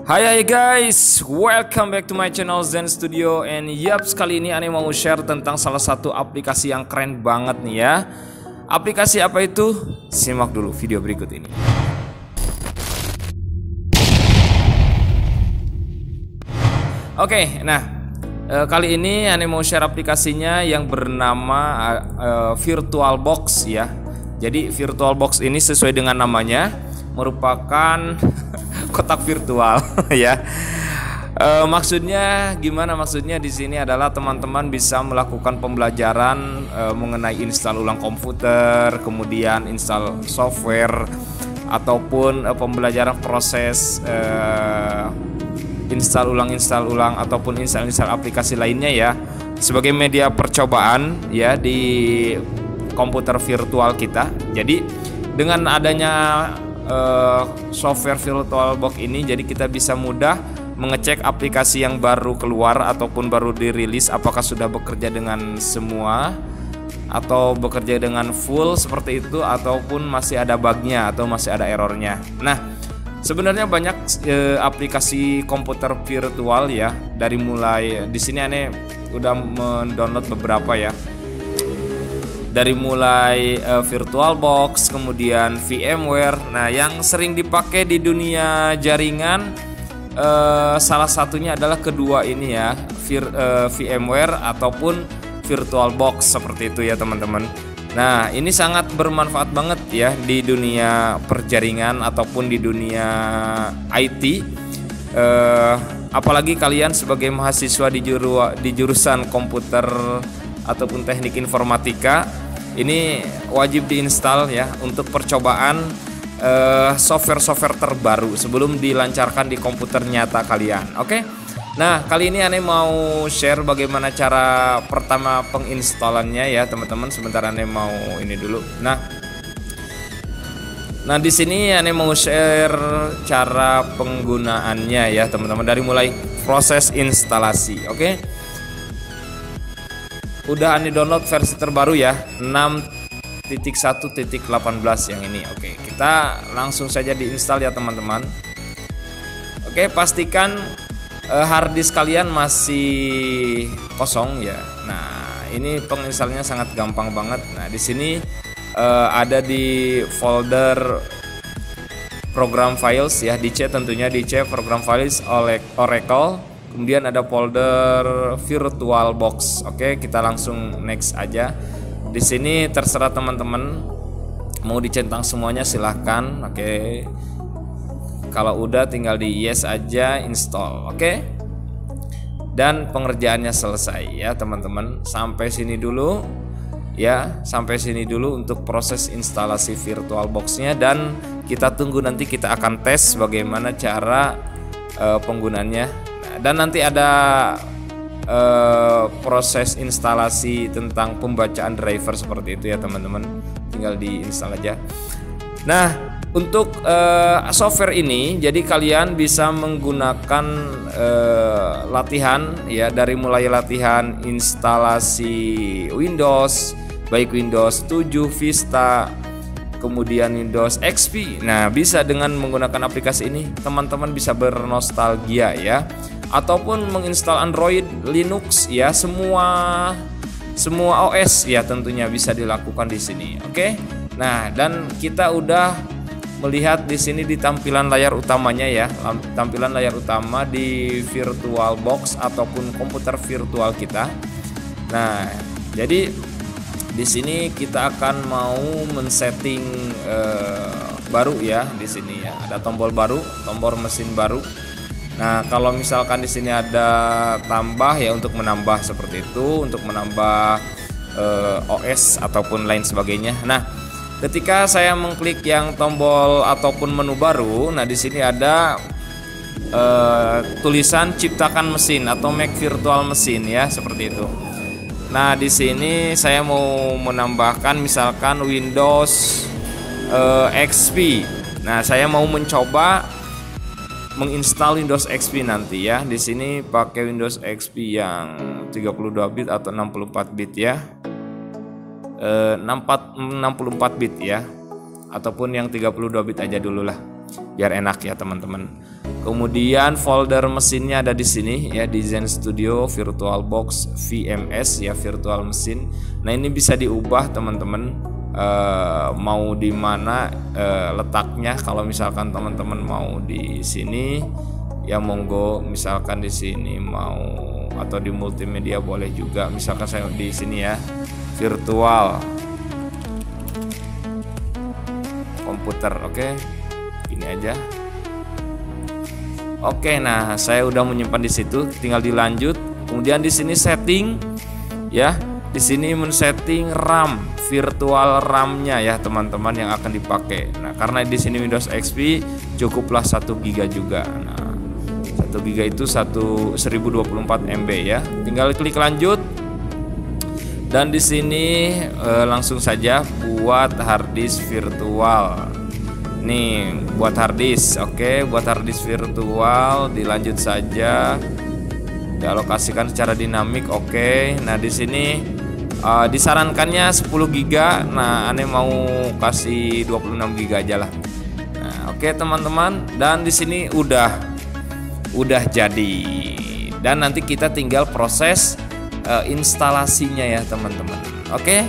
Hai guys, welcome back to my channel Zen Studio. And yup, kali ini Ane mau share tentang salah satu aplikasi yang keren banget nih ya. Aplikasi apa itu? Simak dulu video berikut ini. Oke, nah kali ini Ane mau share aplikasinya yang bernama VirtualBox ya. Jadi VirtualBox ini sesuai dengan namanya merupakan kotak virtual ya. Maksudnya gimana? Maksudnya di sini adalah teman-teman bisa melakukan pembelajaran mengenai install ulang komputer, kemudian install software ataupun pembelajaran proses install ulang ataupun install aplikasi lainnya ya, sebagai media percobaan ya di komputer virtual kita. Jadi dengan adanya software VirtualBox ini, jadi kita bisa mudah mengecek aplikasi yang baru keluar ataupun baru dirilis apakah sudah bekerja dengan semua atau bekerja dengan full seperti itu, ataupun masih ada bugnya atau masih ada errornya. Nah, sebenarnya banyak aplikasi komputer virtual ya, dari mulai di sini Ane udah mendownload beberapa ya. Dari mulai VirtualBox, kemudian VMware. Nah, yang sering dipakai di dunia jaringan salah satunya adalah kedua ini ya, VMware ataupun VirtualBox seperti itu ya teman-teman. Nah, ini sangat bermanfaat banget ya di dunia perjaringan ataupun di dunia IT. Apalagi kalian sebagai mahasiswa di jurusan komputer ataupun teknik informatika, ini wajib diinstal ya untuk percobaan software-software terbaru sebelum dilancarkan di komputer nyata kalian. Oke. Nah, kali ini Ane mau share bagaimana cara pertama penginstalannya ya teman-teman. Sebentar, Ane mau ini dulu. Nah di sini Ane mau share cara penggunaannya ya teman-teman, dari mulai proses instalasi. Oke. Udah Ane download versi terbaru ya, 6.1.18 yang ini. Oke, kita langsung saja diinstal ya teman-teman. Oke, pastikan harddisk kalian masih kosong ya. Nah, ini penginstalnya sangat gampang banget. Nah, di sini ada di folder program files ya, di C tentunya, di C program files Oracle. Kemudian ada folder VirtualBox. Oke, kita langsung next aja. Di sini terserah teman-teman mau dicentang semuanya, silahkan. Oke. Kalau udah tinggal di yes aja, install. Oke. Dan pengerjaannya selesai ya teman-teman. Sampai sini dulu ya, sampai sini dulu untuk proses instalasi VirtualBox-nya, dan kita tunggu nanti kita akan tes bagaimana cara penggunaannya. Dan nanti ada proses instalasi tentang pembacaan driver seperti itu ya teman-teman, tinggal diinstal aja. Nah, untuk software ini jadi kalian bisa menggunakan latihan ya, dari mulai latihan instalasi Windows, baik Windows 7, Vista, kemudian Windows XP. Nah, bisa dengan menggunakan aplikasi ini teman-teman bisa bernostalgia ya, ataupun menginstal Android, Linux ya, semua OS ya tentunya bisa dilakukan di sini. Oke. Nah, dan kita udah melihat di sini di tampilan layar utamanya ya, tampilan layar utama di VirtualBox ataupun komputer virtual kita. Nah, jadi di sini kita akan mau men-setting baru ya, di sini ya. Ada tombol baru, tombol mesin baru. Nah, kalau misalkan di sini ada tambah ya, untuk menambah seperti itu, untuk menambah OS ataupun lain sebagainya. Nah, ketika saya mengklik yang tombol ataupun menu baru, nah di sini ada tulisan ciptakan mesin atau make virtual mesin ya, seperti itu. Nah, di sini saya mau menambahkan misalkan Windows XP. Nah, saya mau mencoba menginstal Windows XP nanti ya. Di sini pakai Windows XP yang 32 bit atau 64 bit ya. 64 bit ya. Ataupun yang 32 bit aja dulu lah, biar enak ya teman-teman. Kemudian folder mesinnya ada di sini ya, Design Studio VirtualBox VMS ya, virtual mesin. Nah ini bisa diubah teman-teman, mau di mana letaknya. Kalau misalkan teman-teman mau di sini ya monggo, misalkan di sini mau, atau di multimedia boleh juga. Misalkan saya di sini ya, virtual komputer. Oke, ini aja. Oke, nah saya udah menyimpan di situ, tinggal dilanjut. Kemudian di sini setting ya, di sini men-setting RAM, virtual RAM-nya ya teman-teman yang akan dipakai. Nah karena di sini Windows XP cukuplah 1 GB juga. Nah 1 GB itu 1024 MB ya. Tinggal klik lanjut. Dan di sini langsung saja buat harddisk virtual. Nih buat harddisk. Oke, buat harddisk virtual dilanjut saja. Dialokasikan secara dinamik. Oke. Nah di sini disarankannya 10 GB. Nah aneh mau kasih 26 GB aja lah. Nah oke teman-teman, dan di sini udah jadi. Dan nanti kita tinggal proses instalasinya ya teman-teman. Oke.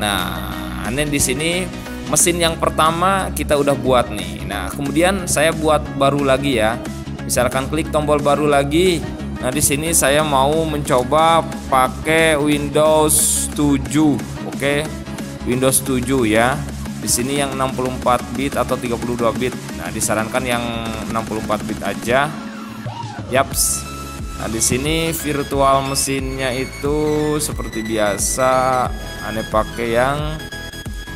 Nah aneh di sini mesin yang pertama kita udah buat nih. Nah kemudian saya buat baru lagi ya. Misalkan klik tombol baru lagi. Nah di sini saya mau mencoba pakai Windows 7. Oke, Windows 7 ya. Di sini yang 64 bit atau 32 bit. Nah disarankan yang 64 bit aja. Yaps. Nah di sini virtual mesinnya itu seperti biasa. Aneh pakai yang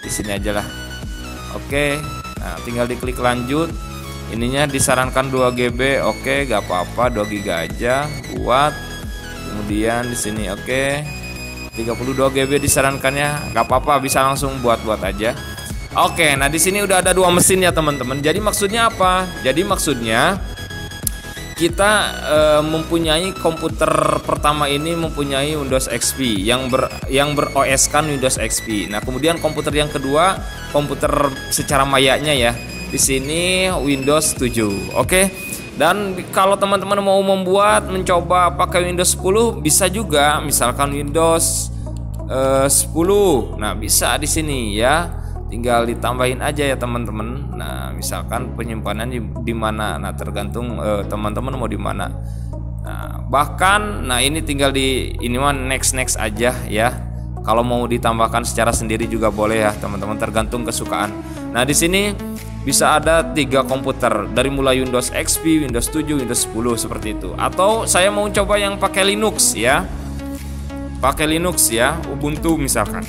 di sini aja lah. Oke, nah tinggal diklik lanjut. Ininya disarankan 2 GB. Oke, gak apa-apa, 2 GB aja buat. Kemudian di sini oke, 32 GB disarankannya, gak apa-apa, bisa langsung buat aja. Oke, nah di sini udah ada 2 mesin ya teman-teman. Jadi maksudnya apa? Jadi maksudnya kita mempunyai komputer pertama ini mempunyai Windows XP yang ber-OS-kan Windows XP. Nah, kemudian komputer yang kedua, komputer secara mayanya ya. Di sini Windows 7. Oke. Dan kalau teman-teman mau mencoba pakai Windows 10 bisa juga, misalkan Windows 10. Nah, bisa di sini ya. Tinggal ditambahin aja ya teman-teman. Nah misalkan penyimpanan di mana, nah tergantung teman-teman mau di mana. Nah bahkan, nah ini tinggal ini mah next aja ya. Kalau mau ditambahkan secara sendiri juga boleh ya teman-teman, tergantung kesukaan. Nah di sini bisa ada 3 komputer dari mulai Windows XP, Windows 7, Windows 10 seperti itu. Atau saya mau coba yang pakai Linux ya, Ubuntu misalkan.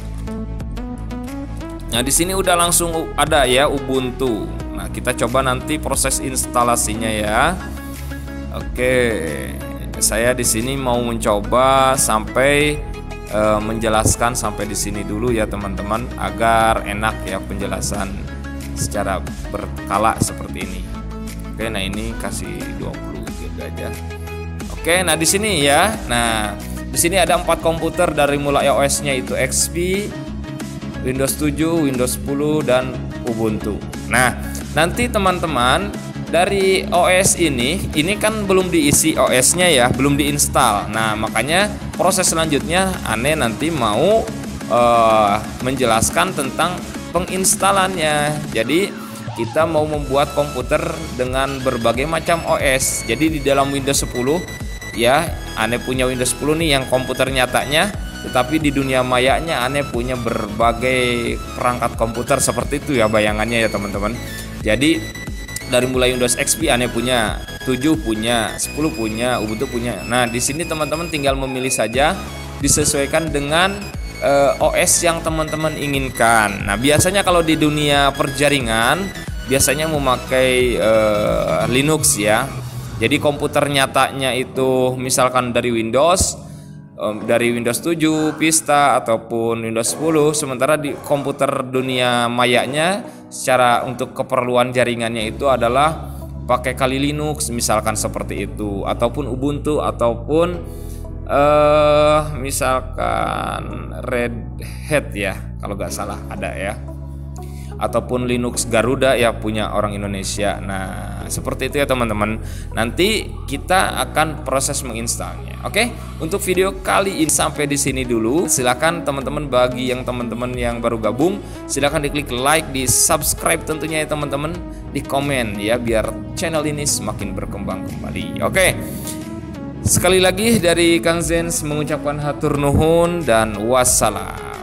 Nah di sini udah langsung ada ya Ubuntu. Nah kita coba nanti proses instalasinya ya. Oke, saya di sini mau mencoba sampai menjelaskan sampai di sini dulu ya teman-teman, agar enak ya penjelasan secara berkala seperti ini. Oke, nah ini kasih 20 GB aja. Oke, nah di sini ya. Nah di sini ada 4 komputer dari mulai OS-nya itu XP, Windows 7, Windows 10, dan Ubuntu. Nah, nanti teman-teman dari OS ini kan belum diisi OS-nya ya, belum diinstal. Nah, makanya proses selanjutnya aneh nanti mau menjelaskan tentang penginstalannya. Jadi, kita mau membuat komputer dengan berbagai macam OS. Jadi di dalam Windows 10 ya, aneh punya Windows 10 nih yang komputer nyatanya. Tetapi di dunia mayanya aneh punya berbagai perangkat komputer seperti itu ya bayangannya ya teman-teman. Jadi dari mulai Windows XP aneh punya, 7 punya, 10 punya, Ubuntu punya. Nah di sini teman-teman tinggal memilih saja, disesuaikan dengan OS yang teman-teman inginkan. Nah biasanya kalau di dunia perjaringan biasanya memakai Linux ya. Jadi komputer nyatanya itu misalkan dari Windows 7, Vista ataupun Windows 10, sementara di komputer dunia mayanya secara untuk keperluan jaringannya itu adalah pakai Kali Linux misalkan seperti itu, ataupun Ubuntu, ataupun misalkan Red Hat ya kalau nggak salah ada ya. ataupun Linux Garuda ya punya orang Indonesia. Nah, seperti itu ya teman-teman. Nanti kita akan proses menginstalnya. Oke, untuk video kali ini sampai di sini dulu. Silakan teman-teman, bagi yang teman-teman yang baru gabung, silakan diklik like, di subscribe tentunya ya teman-teman, di komen ya biar channel ini semakin berkembang kembali. Oke. Sekali lagi dari Kang Zens mengucapkan hatur nuhun dan wassalam.